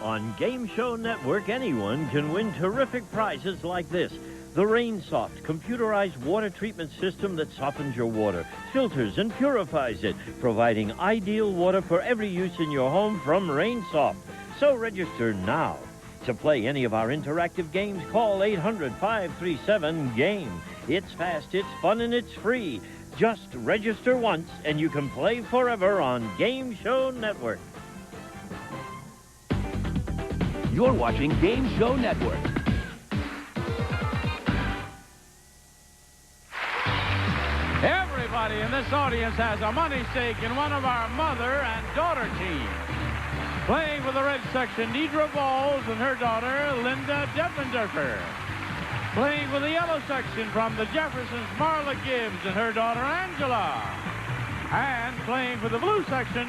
On Game Show Network, anyone can win terrific prizes like this. The RainSoft computerized water treatment system that softens your water, filters and purifies it, providing ideal water for every use in your home from RainSoft. So register now. To play any of our interactive games, call 800-537-GAME. It's fast, it's fun, and it's free. Just register once, and you can play forever on Game Show Network. You're watching Game Show Network. Everybody in this audience has a money stake in one of our mother and daughter teams. Playing for the red section, Nidra Balls and her daughter, Linda Deppendurfer. Playing for the yellow section from the Jeffersons, Marla Gibbs and her daughter, Angela. And playing for the blue section,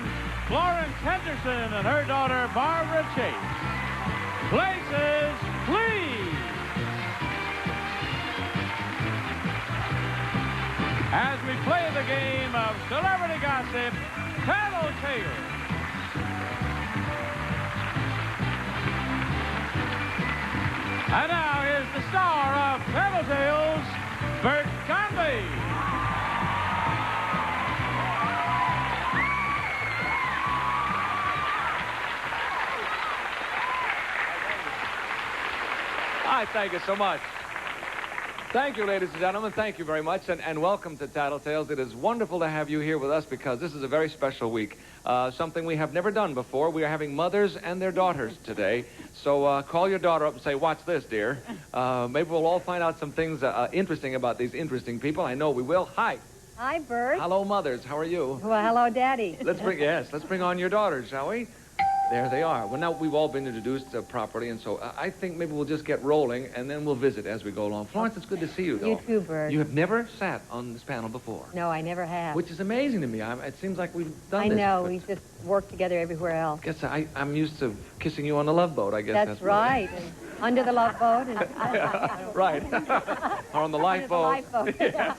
Florence Henderson and her daughter, Barbara Chase. Places, please. As we play the game of celebrity gossip, Tattletales. And now here's the star of Tattletales, Bert Convey. Hi, thank you so much. Thank you, ladies and gentlemen. Thank you very much, and welcome to Tattletales. It is wonderful to have you here with us because this is a very special week. Something we have never done before. We are having mothers and their daughters today. So call your daughter up and say, watch this, dear. Maybe we'll all find out some things interesting about these interesting people. I know we will. Hi. Hi, Bert. Hello, mothers. How are you? Well, hello, Daddy. Let's bring on your daughters, shall we? There they are. Well, now we've all been introduced properly, and so I think maybe we'll just get rolling, and then we'll visit as we go along. Florence, it's good to see you, though. You too, Bert. You have never sat on this panel before. No, I never have. Which is amazing to me. It seems like we've done I this. know. We just work together everywhere else. I guess I'm used to kissing you on the Love Boat, I guess. That's right. And under the Love Boat. And right. Or on the Lifeboat. Yes.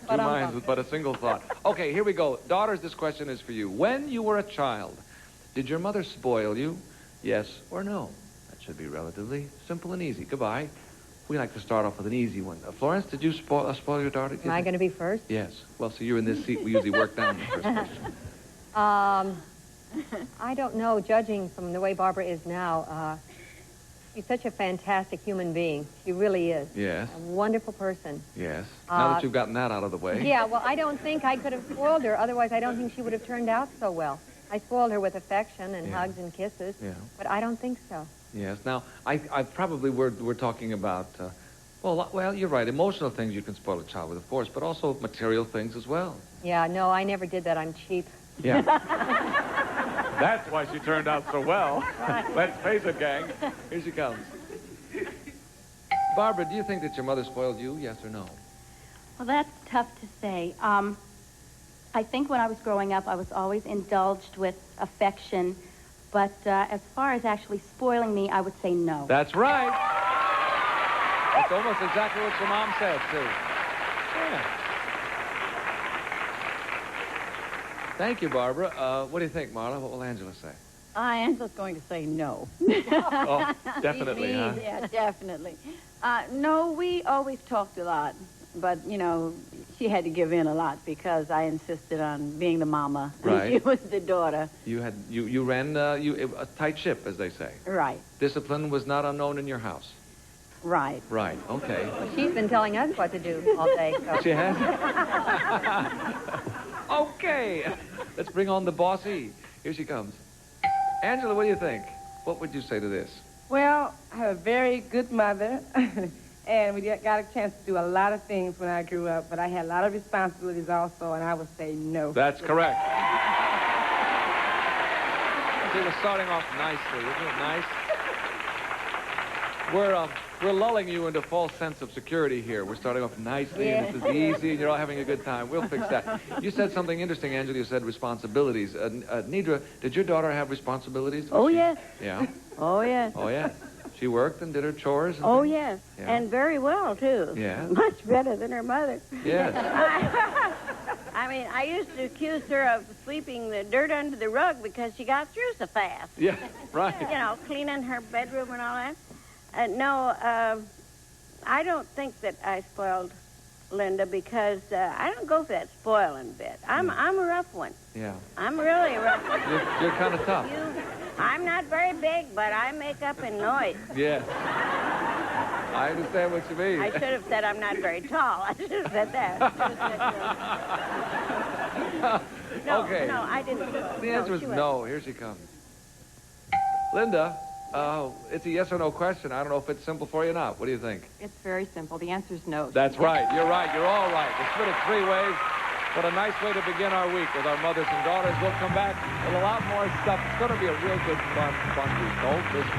Two minds with but a single thought. Okay, here we go. Daughters, this question is for you. When you were a child, did your mother spoil you? Yes or no? That should be relatively simple and easy. Goodbye. We like to start off with an easy one. Florence, did you spoil your daughter? Am I going to be first? Yes. Well, so you're in this seat. We usually work down the first question. I don't know. Judging from the way Barbara is now, she's such a fantastic human being. She really is. Yes. A wonderful person. Yes. Now that you've gotten that out of the way. Yeah, well, I don't think I could have spoiled her. Otherwise, I don't think she would have turned out so well. I spoiled her with affection and hugs and kisses, but I don't think so. Yes. Now, I probably we're talking about, well, you're right. Emotional things you can spoil a child with, of course, but also material things as well. Yeah, no, I never did that. I'm cheap. Yeah. That's why she turned out so well. Right. Let's face it, gang. Here she comes. Barbara, do you think that your mother spoiled you, yes or no? Well, that's tough to say. I think when I was growing up, I was always indulged with affection, but as far as actually spoiling me, I would say no. That's right. That's almost exactly what your mom said, too. Yeah. Thank you, Barbara. What do you think, Marla? What will Angela say? Angela's going to say no. Oh, definitely, huh? Yeah, definitely. No, we always talked a lot, but, you know, she had to give in a lot because I insisted on being the mama. Right. She was the daughter. You ran a tight ship, as they say. Right. Discipline was not unknown in your house. Right. Right. Okay. Well, she's been telling us what to do all day. So. She has. Okay. Let's bring on the bossy. Here she comes. Angela, what do you think? What would you say to this? Well, I have a very good mother, and we got a chance to do a lot of things when I grew up, but I had a lot of responsibilities also, and I would say no. That's correct. See, we're starting off nicely, isn't it nice? We're lulling you into false sense of security here. We're starting off nicely, and this is easy, and you're all having a good time. We'll fix that. You said something interesting, Angela. You said responsibilities. Nidra, did your daughter have responsibilities? Oh, yes. Yeah? Oh, yes. Oh, yeah. She worked and did her chores? And Oh, things? yes. Yeah. And very well, too. Yeah. Much better than her mother. Yes. I mean, I used to accuse her of sweeping the dirt under the rug because she got through so fast. Yeah, right. You know, cleaning her bedroom and all that. No, I don't think that I spoiled Linda because I don't go for that spoiling bit. I'm a rough one. Yeah. I'm really a rough one. You're kind of tough. I'm not very big, but I make up in noise. Yes. I understand what you mean. I should have said I'm not very tall. I should have said that. No, okay. No, I didn't. The answer is no. Here she comes. Linda, it's a yes or no question. I don't know if it's simple for you or not. What do you think? It's very simple. The answer is no. That's right. You're right. You're all right. We split it 3 ways. What a nice way to begin our week with our mothers and daughters. We'll come back with a lot more stuff. It's going to be a real good, fun week. Don't miss it.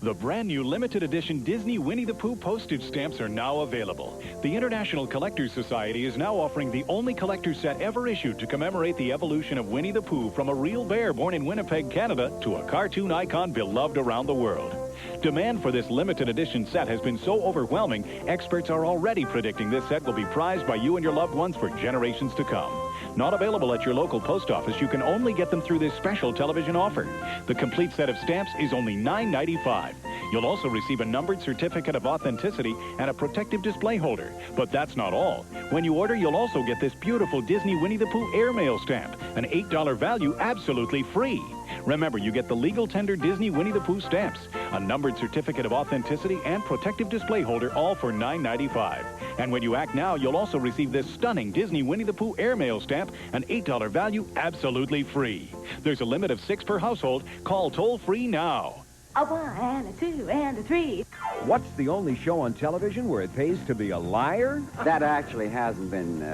The brand new limited edition Disney Winnie the Pooh postage stamps are now available. The International Collectors Society is now offering the only collector's set ever issued to commemorate the evolution of Winnie the Pooh from a real bear born in Winnipeg, Canada, to a cartoon icon beloved around the world. Demand for this limited edition set has been so overwhelming, experts are already predicting this set will be prized by you and your loved ones for generations to come. Not available at your local post office, you can only get them through this special television offer. The complete set of stamps is only $9.95. You'll also receive a numbered certificate of authenticity and a protective display holder. But that's not all. When you order, you'll also get this beautiful Disney Winnie the Pooh airmail stamp, an $8 value absolutely free. Remember, you get the legal tender Disney Winnie the Pooh stamps, a numbered certificate of authenticity, and protective display holder, all for $9.95. And when you act now, you'll also receive this stunning Disney Winnie the Pooh airmail stamp, an $8 value, absolutely free. There's a limit of 6 per household. Call toll-free now. A 1 and a 2 and a 3. What's the only show on television where it pays to be a liar? That actually hasn't been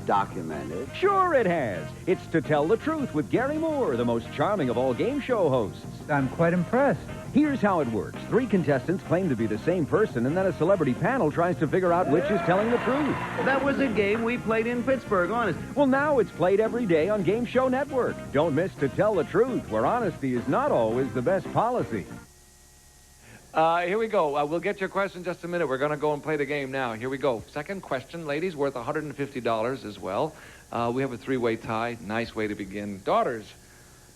documented. Sure it has. It's To Tell the Truth with Gary Moore, the most charming of all game show hosts. I'm quite impressed. Here's how it works. 3 contestants claim to be the same person, and then a celebrity panel tries to figure out which is telling the truth. That was a game we played in Pittsburgh, honest. Well, now it's played every day on Game Show Network. Don't miss To Tell the Truth, where honesty is not always the best policy. Here we go. We'll get your question in just a minute. We're going to go and play the game now. Here we go. Second question, ladies, worth $150 as well. We have a 3-way tie. Nice way to begin. Daughters,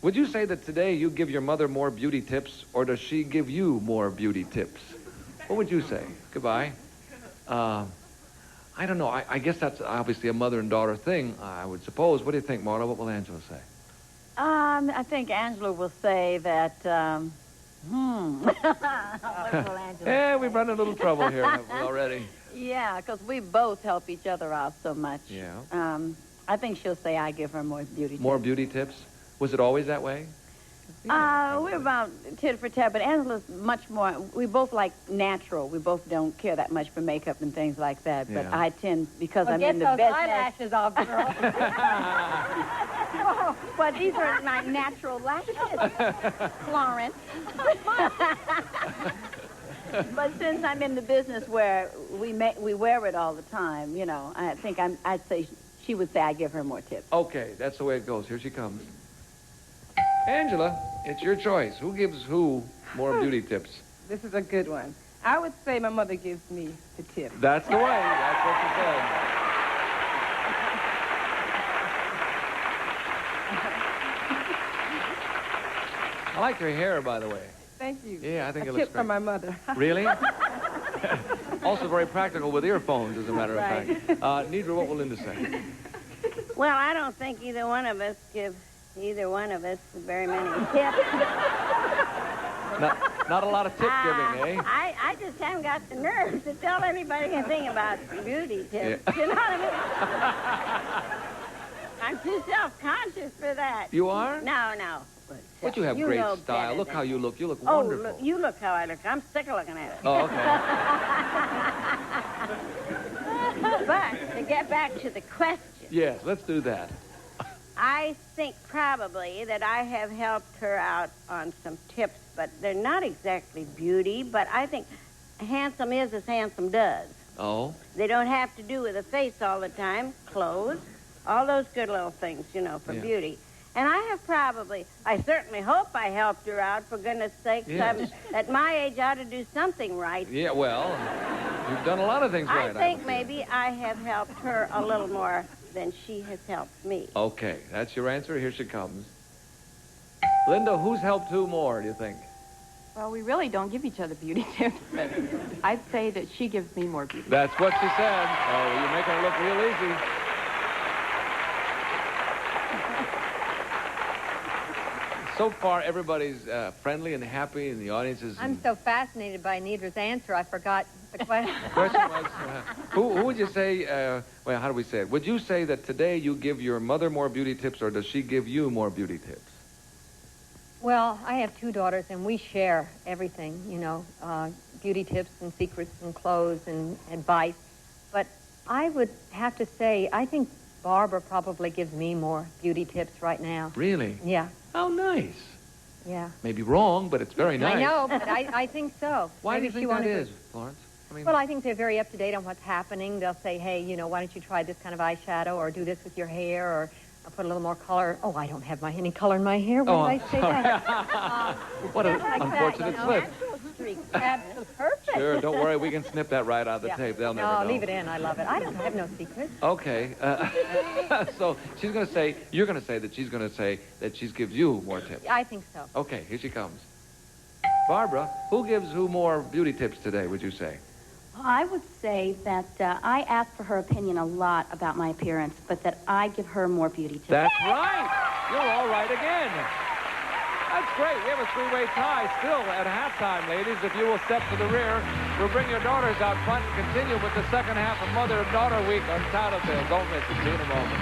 would you say that today you give your mother more beauty tips, or does she give you more beauty tips? What would you say? Goodbye. I don't know. I guess that's obviously a mother and daughter thing, I would suppose. What do you think, Marla? What will Angela say? I think Angela will say that, Yeah, we've run a little trouble here already. Yeah, because we both help each other out so much. Yeah. I think she'll say I give her more beauty tips. More beauty tips? Was it always that way? We're about tit for tat, but Angela's much more, we both like natural. We both don't care that much for makeup and things like that. But I tend, because I'm in the business. Get those eyelashes off, girl. Well, these are my natural lashes, Florence. But since I'm in the business where we wear it all the time, you know, I think I'd say she would say I give her more tips. Okay, that's the way it goes. Here she comes. Angela, it's your choice. Who gives who more beauty tips? This is a good one. I would say my mother gives me the tip. That's the way. That's what she said. I like your hair, by the way. Thank you. Yeah, I think a it looks tip great. from my mother. Really? Also very practical with earphones, as a matter of fact. Nidra, what will Linda say? Well, I don't think either one of us give either one of us very many tips. Not a lot of tip giving, eh? I just haven't got the nerve to tell anybody anything about beauty tips. Yeah. You know what I mean? I'm too self-conscious for that. You are? No. But you have great style. Look how you look. You look wonderful. Oh, you look how I look. I'm sick of looking at it. Oh, okay. But to get back to the question. Yes, let's do that. I think probably that I have helped her out on some tips, but they're not exactly beauty, but I think handsome is as handsome does. Oh? They don't have to do with a face all the time, clothes, all those good little things, you know, for beauty. And I have probably, I certainly hope I helped her out, for goodness sakes. Yes. At my age, I ought to do something right. Yeah, well, you've done a lot of things right. I think maybe I have helped her a little more than she has helped me. Okay, that's your answer. Here she comes. Linda, who's helped who more, do you think? Well, we really don't give each other beauty tips, but I'd say that she gives me more beauty. That's what she said. Oh, you're making it look real easy. So far, everybody's friendly and happy, and the audience is... I'm so fascinated by Nidra's answer, I forgot the question. The question was, who would you say, well, how do we say it? Would you say that today you give your mother more beauty tips, or does she give you more beauty tips? Well, I have 2 daughters, and we share everything, you know, beauty tips and secrets and clothes and advice. But I would have to say, I think Barbara probably gives me more beauty tips right now. Really? Yeah. How nice. Yeah. Maybe wrong, but it's very nice. I know, but I think so. Why do you think that is, Florence? Well, I think they're very up to date on what's happening. They'll say, hey, you know, why don't you try this kind of eyeshadow, or do this with your hair, or I'll put a little more color. Oh, I don't have any color in my hair. Why did I say that? What an unfortunate slip. Absolutely perfect. Sure, don't worry. We can snip that right out of the tape. They'll never know. No, leave it in. I love it. I don't have no secrets. Okay. So she's going to say, you're going to say that she's going to say that she gives you more tips. I think so. Okay, here she comes. Barbara, who gives who more beauty tips today, would you say? I would say that I ask for her opinion a lot about my appearance, but that I give her more beauty tips. That's right. You're all right again. That's great. We have a 3-way tie still at halftime, ladies. If you will step to the rear, we'll bring your daughters out front and continue with the second half of Mother and Daughter Week on Tattletales. Don't miss it. See you in a moment.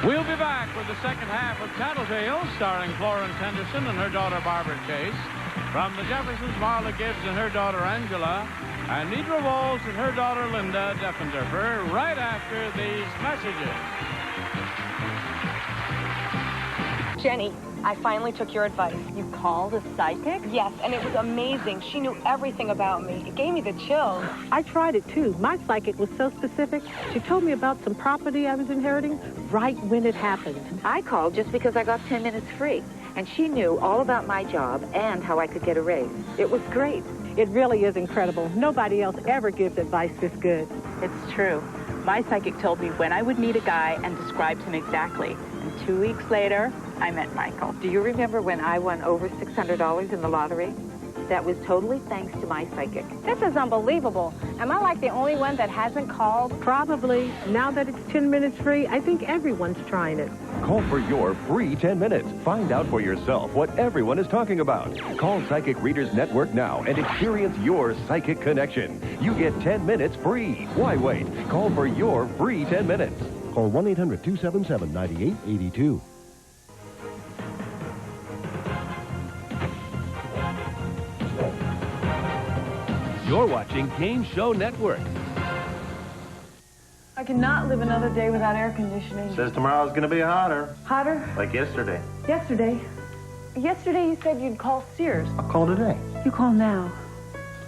We'll be back with the second half of Tattletales, starring Florence Henderson and her daughter Barbara Chase, from the Jeffersons, Marla Gibbs and her daughter Angela, and Nidra Walls and her daughter Linda Deffenderfer, right after these messages. Jenny, I finally took your advice. You called a psychic? Yes, and it was amazing. She knew everything about me. It gave me the chills. I tried it, too. My psychic was so specific. She told me about some property I was inheriting right when it happened. I called just because I got 10 minutes free, and she knew all about my job and how I could get a raise. It was great. It really is incredible. Nobody else ever gives advice this good. It's true. My psychic told me when I would meet a guy and described him exactly. And 2 weeks later, I met Michael. Do you remember when I won over $600 in the lottery? That was totally thanks to my psychic. This is unbelievable. Am I like the only one that hasn't called? Probably. Now that it's 10 minutes free, I think everyone's trying it. Call for your free 10 minutes. Find out for yourself what everyone is talking about. Call Psychic Readers Network now and experience your psychic connection. You get 10 minutes free. Why wait? Call for your free 10 minutes. Call 1-800-277-9882. You're watching Game Show Network. I cannot live another day without air conditioning. Says tomorrow's going to be hotter. Hotter? Like yesterday. Yesterday? Yesterday you said you'd call Sears. I'll call today. You call now.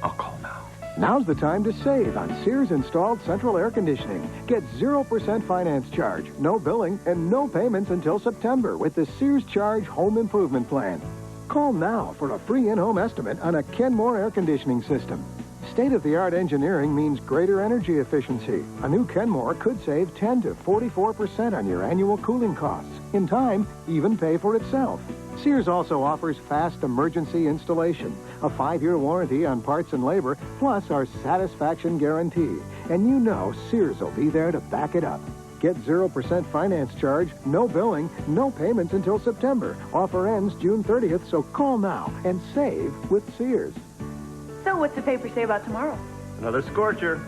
I'll call now. Now's the time to save on Sears installed central air conditioning. Get 0% finance charge, no billing, and no payments until September with the Sears Charge Home Improvement Plan. Call now for a free in-home estimate on a Kenmore air conditioning system. State-of-the-art engineering means greater energy efficiency. A new Kenmore could save 10 to 44% on your annual cooling costs. In time, even pay for itself. Sears also offers fast emergency installation, a 5-year warranty on parts and labor, plus our satisfaction guarantee. And you know Sears will be there to back it up. Get 0% finance charge, no billing, no payments until September. Offer ends June 30th, so call now and save with Sears. So what's the paper say about tomorrow? Another scorcher.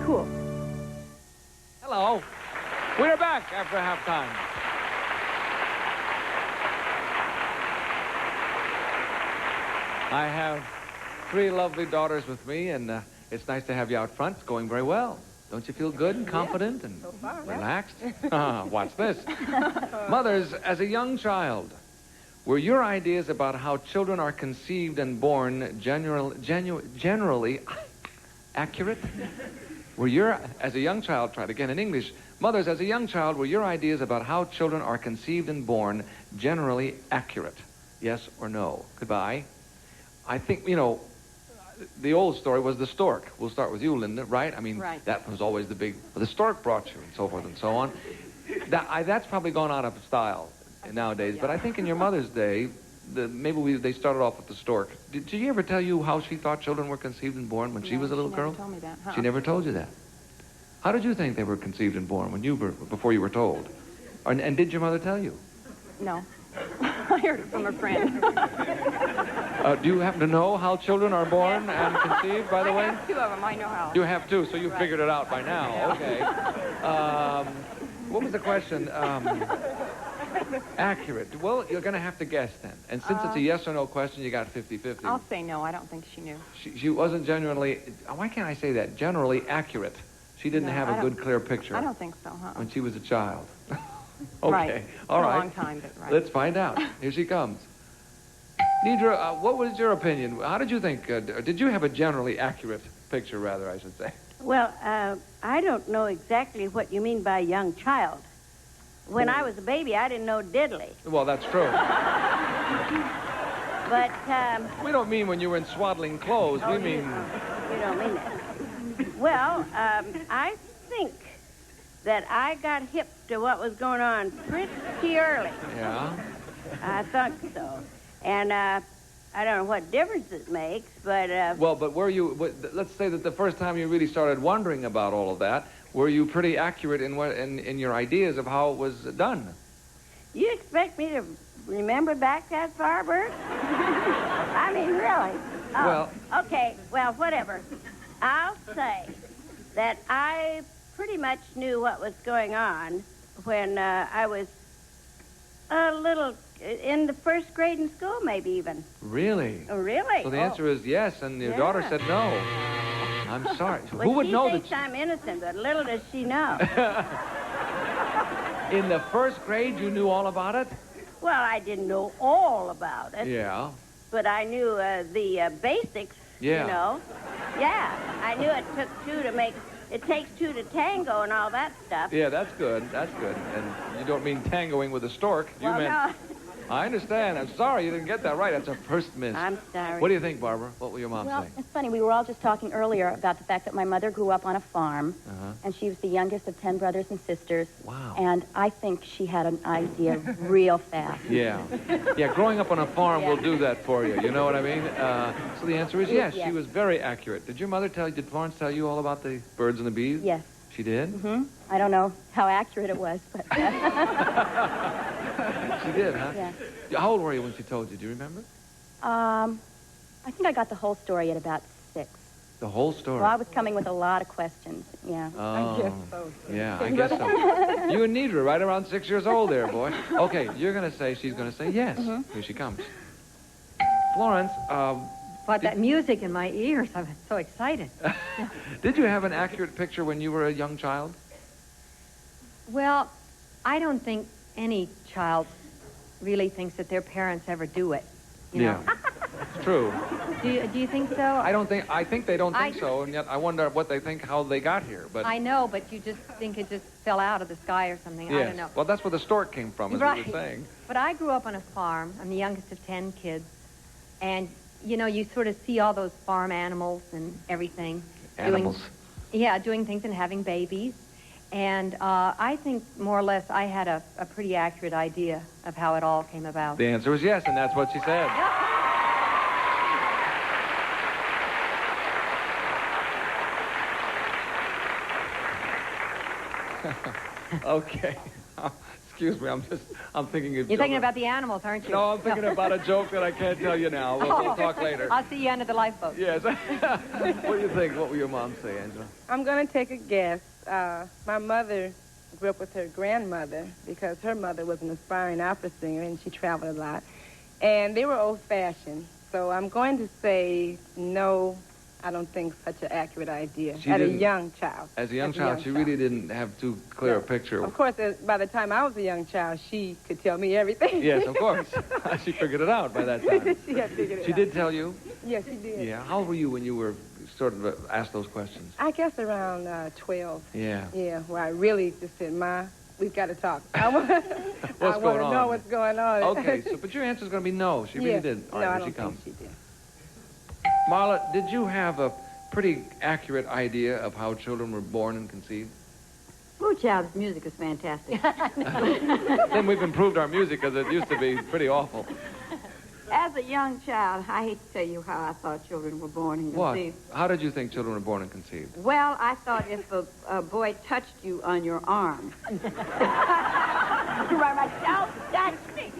Cool. Hello. We're back after halftime. I have 3 lovely daughters with me, and it's nice to have you out front. It's going very well. Don't you feel good and confident and relaxed? Watch this. Mothers, as a young child, were your ideas about how children are conceived and born generally accurate? were your, as a young child, try it again in English, mothers, as a young child, were your ideas about how children are conceived and born generally accurate? Yes or no? Goodbye. I think, you know, the old story was the stork. We'll start with you, Linda, right? I mean, that was always the big, the stork brought you, and so forth and so on. That's probably gone out of style nowadays, but I think in your mother's day, they started off with the stork. Did she ever tell you how she thought children were conceived and born when she was a little girl? She never told me that. She never told you that. How did you think they were conceived and born when before you were told? And did your mother tell you? No. I heard it from a friend. Do you happen to know how children are born and conceived, by the way? I have 2 of them. I know how. You have 2, so you figured it out by now. Okay. What was the question? Accurate. Well, you're going to have to guess then. And since it's a yes or no question, you got 50-50. I'll say no. I don't think she knew. She wasn't genuinely, why can't I say that? Generally accurate. She didn't have a good, clear picture. I don't think so, huh? When she was a child. Okay. Right. All right. A long time, but right. Let's find out. Here she comes. Nidra, what was your opinion? How did you think? Did you have a generally accurate picture, rather, I should say? Well, I don't know exactly what you mean by young child. When I was a baby, I didn't know diddly. Well, that's true. But, we don't mean when you were in swaddling clothes. We mean... You don't mean that. Well, I think that I got hip to what was going on pretty early. Yeah? I thought so. And I don't know what difference it makes, but... Well, but were you... Let's say that the first time you really started wondering about all of that, were you pretty accurate in your ideas of how it was done? You expect me to remember back that far, Bert? I mean, really? Oh, well... Okay, well, whatever. I'll say that I pretty much knew what was going on when I was a little... in the first grade in school, maybe even. Really? Oh, really? So the answer is yes, and your daughter said no. I'm sorry. Well, who would know that? She thinks I'm innocent, but little does she know. In the first grade, you knew all about it? Well, I didn't know all about it. Yeah. But I knew the basics, you know. Yeah, I knew it took 2 to make... It takes 2 to tango and all that stuff. Yeah, that's good. That's good. And you don't mean tangoing with a stork. You well, meant... No. I understand. I'm sorry you didn't get that right. That's a first miss. I'm sorry. What do you think, Barbara? What will your mom well, say? It's funny. We were all just talking earlier about the fact that my mother grew up on a farm, and she was the youngest of 10 brothers and sisters. Wow. And I think she had an idea real fast. Yeah. Yeah, growing up on a farm will do that for you. You know what I mean? So the answer is yes. She was very accurate. Did your mother did Florence tell you all about the birds and the bees? Yes. She did? Mm-hmm. I don't know how accurate it was, but... She did, huh? Yeah. How old were you when she told you? Do you remember? I think I got the whole story at about 6. The whole story? Well, I was coming with a lot of questions, yeah. Oh. I guess so. Yeah, I guess so. You and Nidra, right around 6 years old there, boy. Okay, you're going to say, she's going to say yes. Mm-hmm. Here she comes. Florence, But that music in my ears, I'm so excited. Did you have an accurate picture when you were a young child? Well, I don't think any child really thinks that their parents ever do it. You know? It's true. Do you think so? I think they don't think so, and yet I wonder what they think, how they got here. But I know, but you just think it just fell out of the sky or something. yes. I don't know. Well, that's where the stork came from, as right. you were saying. But I grew up on a farm. I'm the youngest of 10 kids. And, you know, you sort of see all those farm animals and everything. Animals. Doing things and having babies. And I think, more or less, I had a pretty accurate idea of how it all came about. The answer is yes, and that's what she said. Okay. Excuse me, I'm thinking of... You're thinking about the animals, aren't you? No, I'm thinking about a joke that I can't tell you now. We'll talk later. I'll see you under the lifeboat. Yes. What do you think? What will your mom say, Angela? I'm going to take a guess. My mother grew up with her grandmother because her mother was an aspiring opera singer and she traveled a lot. And they were old-fashioned. So I'm going to say no, I don't think such an accurate idea a young child. As a young child, she really didn't have too clear a picture. Of course, by the time I was a young child, she could tell me everything. Yes, of course. She figured it out by that time. She had figured it out. She did tell you? Yes, she did. Yeah. How old were you when you were sort of ask those questions? I guess around 12. Yeah. Yeah, where I really just said, Ma, we've got to talk. I want What's going to on? know what's going on. Okay, but your answer's going to be no. She really didn't. All right, no, I here don't she comes. think she did. Marla, did you have a pretty accurate idea of how children were born and conceived? Blue Child's music is fantastic. Then we've improved our music because it used to be pretty awful. As a young child, I hate to tell you how I thought children were born and What? conceived. How did you think children were born and conceived? Well, I thought if a boy touched you on your arm. Don't touch me.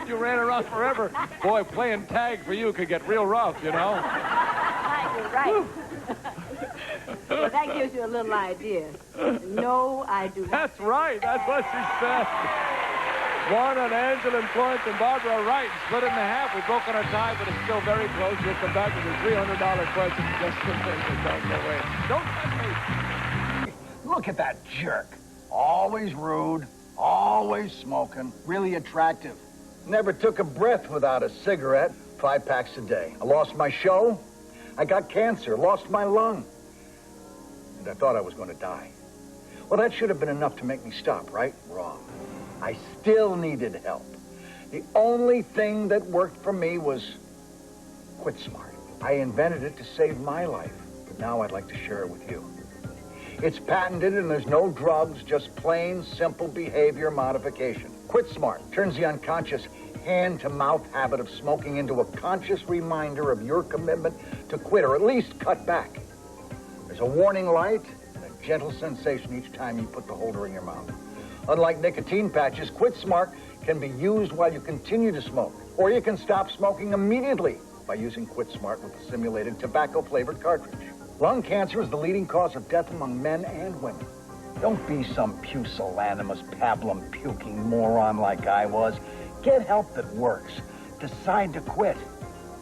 You ran around forever. Boy, playing tag for you could get real rough, you know? You're right. Well, that gives you a little idea. No, I do not. That's right. That's what she said. Juan and Angela and Florence and Barbara are right. Split it in half. We've broken our tie, but it's still very close. We'll come back with a $300 question in just a minute. Don't go away. Don't touch me. Look at that jerk. Always rude, always smoking, really attractive. Never took a breath without a cigarette. 5 packs a day. I lost my show. I got cancer, lost my lung. And I thought I was going to die. Well, that should have been enough to make me stop, right? Wrong. I still needed help. The only thing that worked for me was Quit Smart. I invented it to save my life, but now I'd like to share it with you. It's patented and there's no drugs, just plain, simple behavior modification. Quit Smart turns the unconscious hand-to-mouth habit of smoking into a conscious reminder of your commitment to quit or at least cut back. There's a warning light and a gentle sensation each time you put the holder in your mouth. Unlike nicotine patches, Quit Smart can be used while you continue to smoke, or you can stop smoking immediately by using Quit Smart with a simulated tobacco-flavored cartridge. Lung cancer is the leading cause of death among men and women. Don't be some pusillanimous, pablum-puking moron like I was. Get help that works. Decide to quit.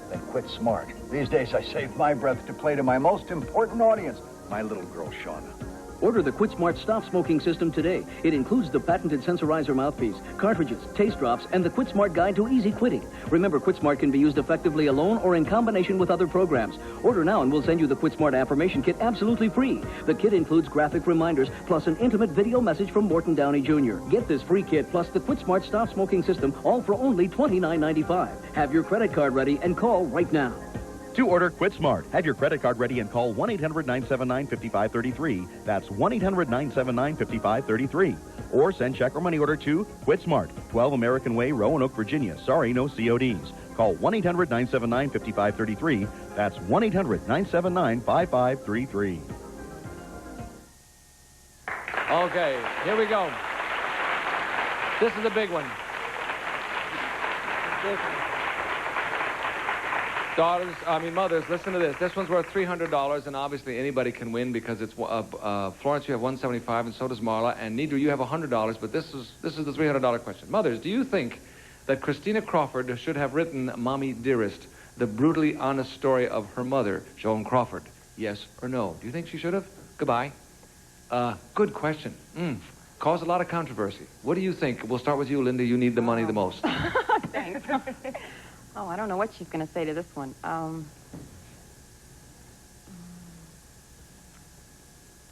Then quit smart. These days I save my breath to play to my most important audience, my little girl, Shauna. Order the Quit Smart Stop Smoking System today. It includes the patented sensorizer mouthpiece, cartridges, taste drops, and the Quit Smart Guide to Easy Quitting. Remember, Quit Smart can be used effectively alone or in combination with other programs. Order now and we'll send you the Quit Smart Affirmation Kit absolutely free. The kit includes graphic reminders plus an intimate video message from Morton Downey Jr. Get this free kit plus the Quit Smart Stop Smoking System all for only $29.95. Have your credit card ready and call right now. To order Quit Smart, have your credit card ready and call 1-800-979-5533. That's 1-800-979-5533. Or send check or money order to Quit Smart, 12 American Way, Roanoke, Virginia. Sorry, no CODs. Call 1-800-979-5533. That's 1-800-979-5533. Okay, here we go. This is a big one. Mothers, listen to this. This one's worth $300, and obviously anybody can win because it's Florence, you have $175, and so does Marla, and Nidra, you have $100, but this is the $300 question. Mothers, do you think that Christina Crawford should have written Mommy Dearest, the brutally honest story of her mother, Joan Crawford? Yes or no? Do you think she should have? Goodbye. Good question. Caused a lot of controversy. What do you think? We'll start with you, Linda. You need the money the most. Thanks. Oh, I don't know what she's going to say to this one.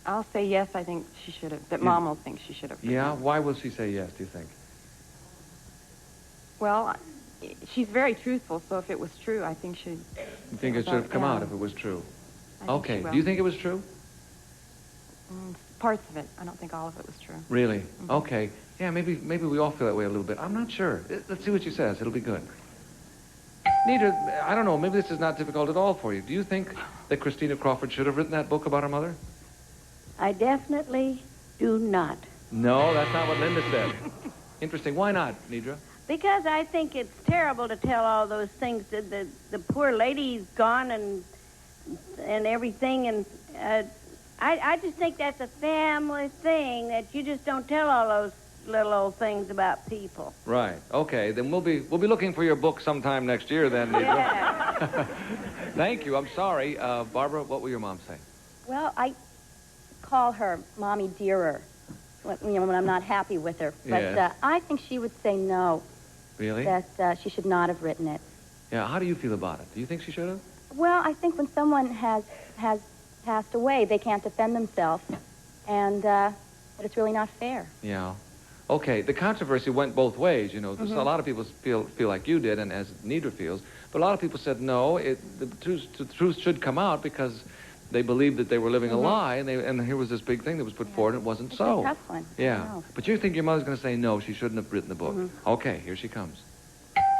I'll say yes, I think she should have. That Mom will think she should have. Yeah? Why will she say yes, do you think? Well, she's very truthful, so if it was true, I think she'd... You think it should have come out if it was true? Okay. will. Do you think it was true? Parts of it. I don't think all of it was true. Really? Okay. Yeah, maybe we all feel that way a little bit. I'm not sure. Let's see what she says. It'll be good. Nidra, I don't know. Maybe this is not difficult at all for you. Do you think that Christina Crawford should have written that book about her mother? I definitely do not. No, that's not what Linda said. Interesting. Why not, Nidra? Because I think it's terrible to tell all those things. The poor lady's gone and everything, and I just think that's a family thing that you just don't tell all those little old things about people. Right. Okay. Then we'll be looking for your book sometime next year. Then, Nidra. Yeah. Thank you. I'm sorry, Barbara. What will your mom say? Well, I call her Mommy Dearer, when I'm not happy with her. But Yes. I think she would say no. Really? That she should not have written it. Yeah. How do you feel about it? Do you think she should have? Well, I think when someone has passed away, they can't defend themselves, and that it's really not fair. Yeah. Okay, the controversy went both ways, you know. Mm-hmm. A lot of people feel like you did, and as Nidra feels, but a lot of people said, no, the truth should come out because they believed that they were living a lie, and here was this big thing that was put forward, and it wasn't so. It's a tough one. Yeah. But you think your mother's going to say, no, she shouldn't have written the book. Okay, here she comes.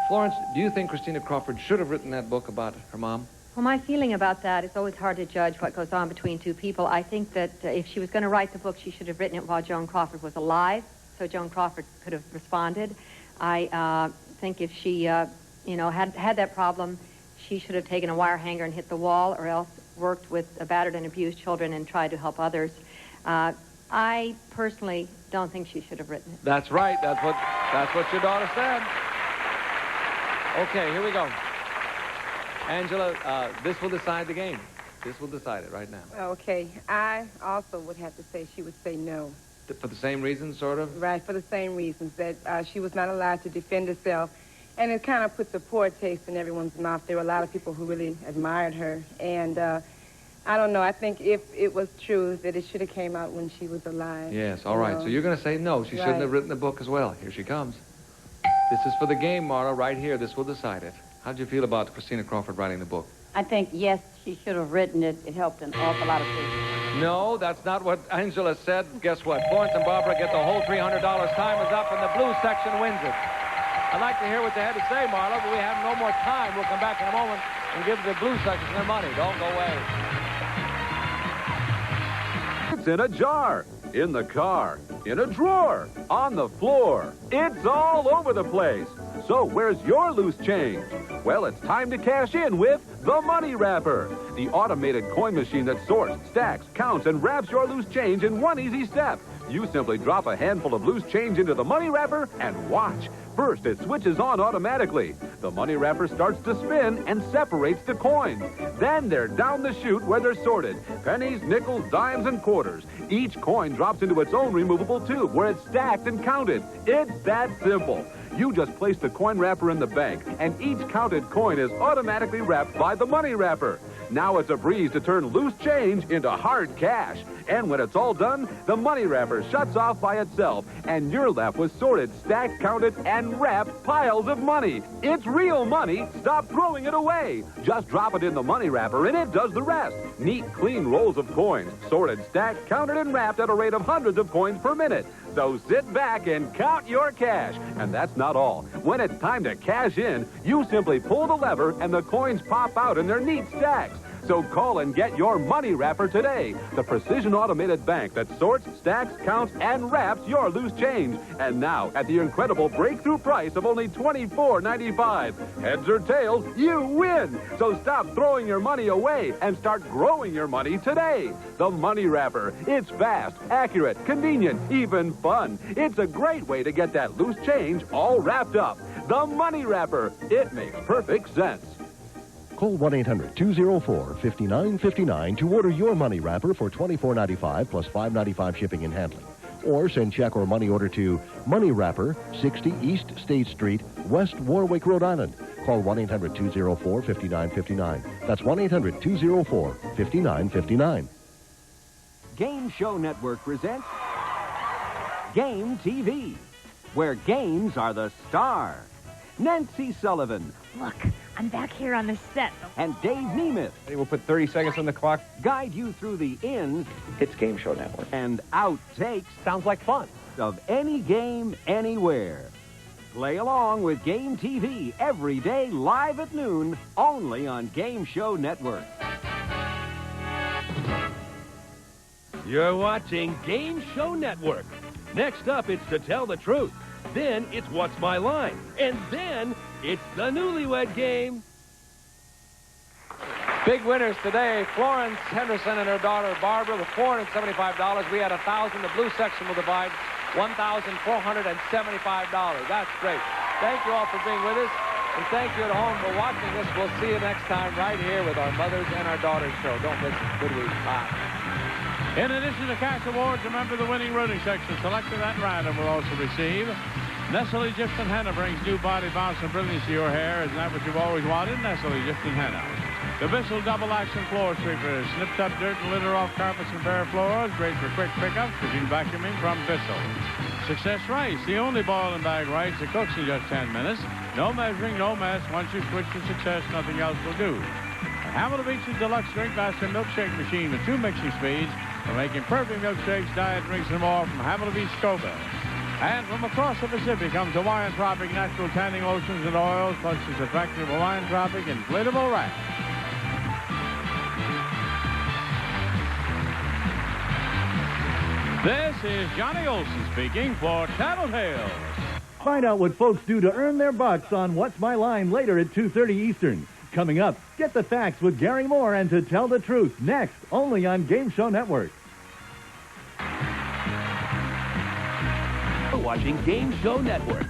Florence, do you think Christina Crawford should have written that book about her mom? Well, my feeling about that, it's always hard to judge what goes on between two people. I think that if she was going to write the book, she should have written it while Joan Crawford was alive, so Joan Crawford could have responded. I think if she, had that problem, she should have taken a wire hanger and hit the wall, or else worked with battered and abused children and tried to help others. I personally don't think she should have written it. That's right. That's what your daughter said. Okay, here we go. Angela, this will decide the game. This will decide it right now. Okay. I also would have to say she would say no. For the same reasons, sort of? Right, for the same reasons, that she was not allowed to defend herself. And it kind of puts a poor taste in everyone's mouth. There were a lot of people who really admired her. And I don't know. I think if it was true, that it should have came out when she was alive. Yes, all right. So you're going to say no. She shouldn't have written the book as well. Here she comes. This is for the game, Marla, right here. This will decide it. How did you feel about Christina Crawford writing the book? I think, yes, she should have written it. It helped an awful lot of people. No, that's not what Angela said. Guess what? Florence and Barbara get the whole $300. Time is up, and the blue section wins it. I'd like to hear what they had to say, Marla, but we have no more time. We'll come back in a moment and give the blue section their money. Don't go away. It's in a jar, in the car, in a drawer, on the floor. It's all over the place. So where's your loose change? Well, it's time to cash in with the Money Wrapper, the automated coin machine that sorts, stacks, counts, and wraps your loose change in one easy step. You simply drop a handful of loose change into the Money Wrapper and watch. First, it switches on automatically. The Money Wrapper starts to spin and separates the coins. Then they're down the chute where they're sorted. Pennies, nickels, dimes, and quarters. Each coin drops into its own removable tube where it's stacked and counted. It's that simple. You just place the coin wrapper in the bank, and each counted coin is automatically wrapped by the Money Wrapper. Now it's a breeze to turn loose change into hard cash. And when it's all done, the Money Wrapper shuts off by itself, and you're left with sorted, stacked, counted, and wrapped piles of money. It's real money. Stop throwing it away. Just drop it in the Money Wrapper, and it does the rest. Neat, clean rolls of coins, sorted, stacked, counted, and wrapped at a rate of hundreds of coins per minute. So sit back and count your cash. And that's not all. When it's time to cash in, you simply pull the lever, and the coins pop out in their neat stacks. So call and get your Money Wrapper today, the precision automated bank that sorts, stacks, counts, and wraps your loose change. And now, at the incredible breakthrough price of only $24.95. Heads or tails, you win. So stop throwing your money away and start growing your money today. The Money Wrapper. It's fast, accurate, convenient, even fun. It's a great way to get that loose change all wrapped up. The Money Wrapper. It makes perfect sense. Call 1-800-204-5959 to order your Money Wrapper for $24.95 plus $5.95 shipping and handling. Or send check or money order to Money Wrapper, 60 East State Street, West Warwick, Rhode Island. Call 1-800-204-5959. That's 1-800-204-5959. Game Show Network presents Game TV, where games are the star. Nancy Sullivan. Look, I'm back here on the set. And Dave Nemeth. We'll put 30 seconds on the clock. Guide you through the ins. It's Game Show Network. And outtakes. Sounds like fun. Of any game, anywhere. Play along with Game TV every day live at noon, only on Game Show Network. You're watching Game Show Network. Next up, it's To Tell the Truth. Then it's What's My Line? And then it's the Newlywed Game. Big winners today. Florence Henderson and her daughter Barbara with $475. We had $1,000. The blue section will divide $1,475. That's great. Thank you all for being with us. And thank you at home for watching us. We'll see you next time right here with our Mothers and Our Daughters show. Don't miss it. Good week. Bye. In addition to cash awards, remember the winning rooting section selected at random will also receive. Nestle Gibbs and Henna brings new body bounce and brilliance to your hair. Isn't that what you've always wanted? Nestle Gibbs and Henna. The Bissell Double Action Floor Sweeper snips up dirt and litter off carpets and bare floors. Great for quick pickups. Machine vacuuming from Bissell. Success Rice, the only boil and bag rice that cooks in just 10 minutes. No measuring, no mess. Once you switch to Success, nothing else will do. And Hamilton Beach's Deluxe Drink Master Milkshake Machine with 2 mixing speeds for making perfect milkshakes, diet drinks, and more from Hamilton Beach Scoville. And from across the Pacific comes Hawaiian Tropic natural tanning lotions and oils, plus this attractive Hawaiian Tropic inflatable rack. This is Johnny Olson speaking for Tattletales. Find out what folks do to earn their bucks on What's My Line later at 2:30 Eastern. Coming up, Get the Facts with Gary Moore and To Tell the Truth, next, only on Game Show Network. Watching Game Show Network.